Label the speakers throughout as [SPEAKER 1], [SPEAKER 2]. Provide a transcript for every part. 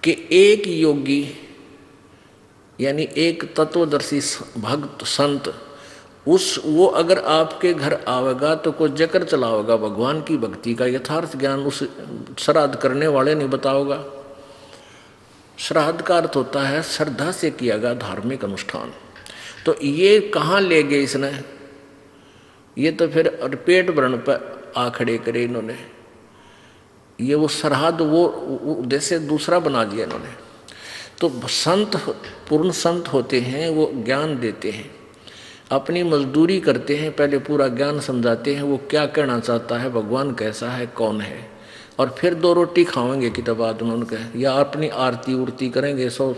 [SPEAKER 1] कि एक योगी यानी एक तत्वदर्शी भक्त संत वो अगर आपके घर आवेगा तो कोई जकर चलाओगा भगवान की भक्ति का यथार्थ ज्ञान उस श्राद्ध करने वाले नहीं बताओगा। श्राद्ध का अर्थ होता है श्रद्धा से किया गया धार्मिक अनुष्ठान। तो ये कहाँ ले गए इसने, ये तो फिर पेट भरण पर आ खड़े करे इन्होंने। ये वो श्राद्ध वो जैसे दूसरा बना दिया इन्होंने। तो संत पूर्ण संत होते हैं, वो ज्ञान देते हैं, अपनी मजदूरी करते हैं, पहले पूरा ज्ञान समझाते हैं वो क्या कहना चाहता है, भगवान कैसा है, कौन है, और फिर दो रोटी खाएंगे कि तब बाद में उनके या अपनी आरती उर्ती करेंगे 100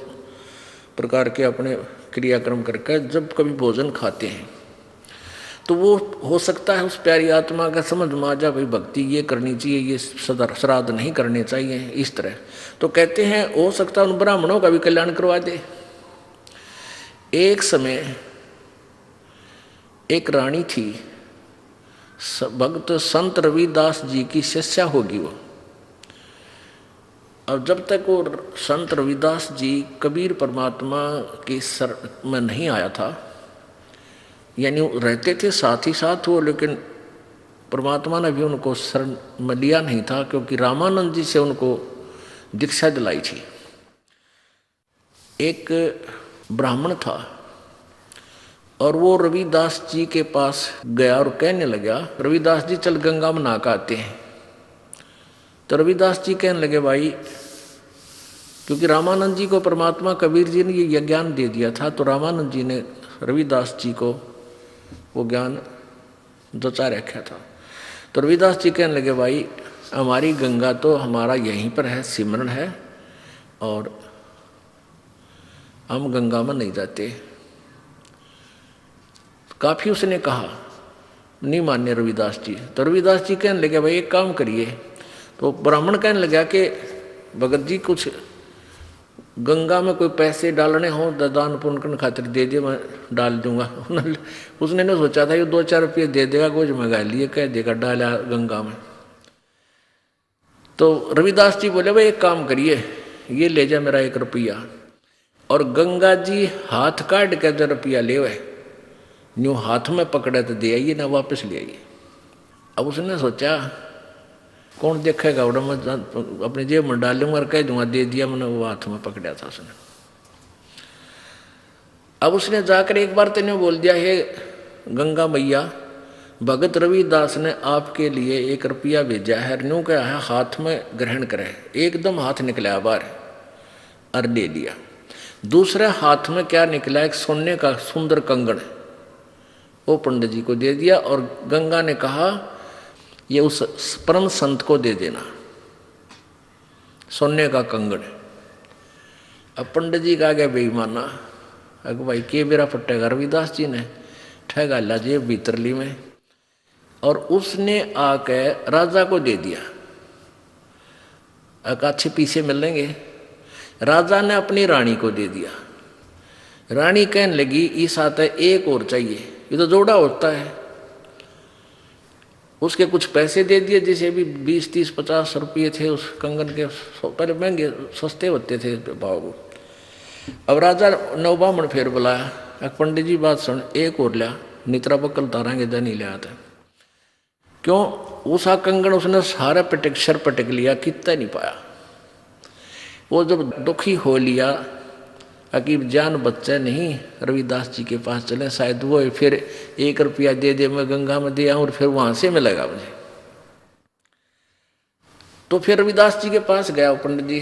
[SPEAKER 1] प्रकार के अपने क्रियाक्रम करके जब कभी भोजन खाते हैं। तो वो हो सकता है उस प्यारी आत्मा का समझ में आ जाए भाई भक्ति ये करनी चाहिए, ये श्राद्ध नहीं करने चाहिए इस तरह। तो कहते हैं हो सकता है उन ब्राह्मणों का भी कल्याण करवा दे। एक समय एक रानी थी, भक्त संत रविदास जी की शिष्या होगी वो। अब जब तक वो संत रविदास जी कबीर परमात्मा के सर में नहीं आया था, यानी रहते थे साथ ही साथ वो, लेकिन परमात्मा ने भी उनको शरण में लिया नहीं था, क्योंकि रामानंद जी से उनको दीक्षा दिलाई थी। एक ब्राह्मण था और वो रविदास जी के पास गया और कहने लगा, रविदास जी चल गंगा में नहा के आते हैं। तो रविदास जी कहने लगे भाई, क्योंकि रामानंद जी को परमात्मा कबीर जी ने ये ज्ञान दे दिया था, तो रामानंद जी ने रविदास जी को वो ज्ञान जचा रखा था। तो रविदास जी कहने लगे भाई हमारी गंगा तो हमारा यहीं पर है, सिमरन है, और हम गंगा में नहीं जाते। काफी उसने कहा, नहीं मान्य रविदास जी। तो रविदास जी कहने लगे भाई एक काम करिए। तो ब्राह्मण कहने लगा कि भगत जी कुछ गंगा में कोई पैसे डालने हो दान पुण्य करने खातिर दे दिए, मैं डाल दूंगा। उसने ने सोचा था ये 2-4 रुपये दे देगा, कुछ मंगा लिए, कह देगा डाला गंगा में। तो रविदास जी बोले भाई एक काम करिए, ये ले जा मेरा 1 रुपया, और गंगा जी हाथ काट के जो रुपया ले हुए न्यू हाथ में पकड़े तो दे आइए ना वापस ले आइए। अब उसने सोचा कौन देखेगा, उड़ा मैं अपने जेब में डाल लूंगा और कह दूंगा दे दिया, मैंने वो हाथ में पकड़ा था उसने। अब उसने जाकर एक बार तेने बोल दिया, हे गंगा मैया भगत रविदास ने आपके लिए 1 रुपया भेजा है, न्यू क्या है हाथ में ग्रहण करे। एकदम हाथ निकला बाहर और ले लिया। दूसरे हाथ में क्या निकला, एक सोने का सुंदर कंगन, वो पंडित जी को दे दिया, और गंगा ने कहा ये उस परम संत को दे देना, सोने का कंगन। अब पंडित जी का गया बेईमाना, अगर भाई के बेरा फटेगा, रविदास जी ने ठगा ला जेब भीतरली में, और उसने आके राजा को दे दिया। अच्छे पीछे मिलेंगे। राजा ने अपनी रानी को दे दिया। रानी कहने लगी इस आते एक और चाहिए, ये तो जोड़ा होता है। उसके कुछ पैसे दे दिए, जैसे भी 20, 30, 50 रुपये थे उस कंगन के, पहले महंगे सस्ते होते थे भाव। अब राजा नौ ब्राह्मण फिर बुलाया, पंडित जी बात सुन, एक और लिया, नित्रा बकल तारांगे नहीं लिया था। क्यों, उसा कंगन उसने सारा पटक सर पटक लिया, कितना नहीं पाया। वो जब दुखी हो लिया, अकीब जान बच्चा नहीं, रविदास जी के पास चले, शायद वो फिर 1 रुपया दे दे, मैं गंगा में दे आऊं और फिर वहां से मिलेगा मुझे। तो फिर रविदास जी के पास गया पंडित जी,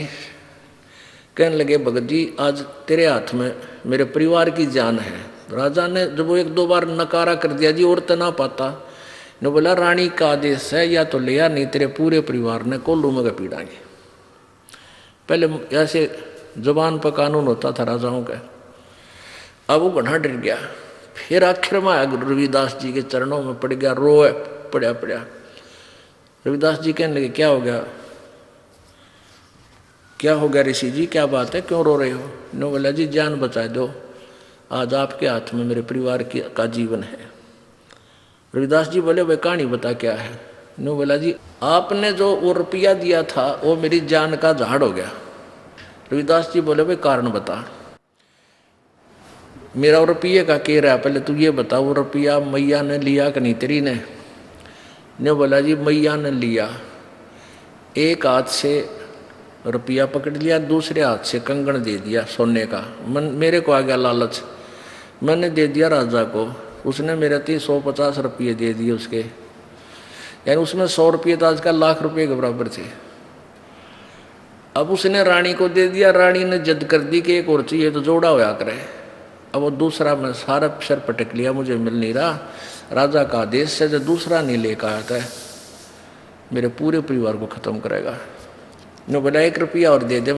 [SPEAKER 1] कहने लगे भगत जी आज तेरे हाथ में मेरे परिवार की जान है। राजा ने जब वो 1-2 बार नकारा कर दिया, जी और तो ना पाता, ने बोला रानी का आदेश है, या तो लिया नहीं तेरे पूरे परिवार ने कोल्लू में पीड़ाएंगे। पहले ऐसे जुबान पर कानून होता था राजाओं का। अब वो घना डर गया, फिर आखिर में आया रविदास जी के चरणों में पड़ गया, रोए पड़ा। रविदास जी कहने लगे क्या हो गया, क्या हो गया ऋषि जी, क्या बात है, क्यों रो रहे हो? नो बोला जी जान बचा दो, आज आपके हाथ में मेरे परिवार का जीवन है। रविदास जी बोले भाई कहानी बता क्या है? नो बोला जी आपने जो वो रुपया दिया था वो मेरी जान का झाड़ हो गया, रविदास जी बोले भाई कारण बता, मेरा रुपये का कह रहा है, पहले तू ये बता वो रुपया मैया ने लिया कि नहीं तेरी ने बोला जी मैया ने लिया, एक हाथ से रुपया पकड़ लिया, दूसरे हाथ से कंगन दे दिया सोने का। मेरे को आ गया लालच, मैंने दे दिया राजा को, उसने मेरे 150 रुपये दे दिए उसके, यानी उसमें 100 रुपये तो आजकल लाख रुपये के बराबर थे। अब उसने रानी को दे दिया, रानी ने जिद कर दी कि एक और चाहिए तो जोड़ा होया करे। अब वो दूसरा मैं सारा सर पटक लिया, मुझे मिल नहीं रहा, राजा का आदेश से जो दूसरा नहीं लेकर आता है मेरे पूरे परिवार को खत्म करेगा। ने बोला 1 रुपया और दे दे,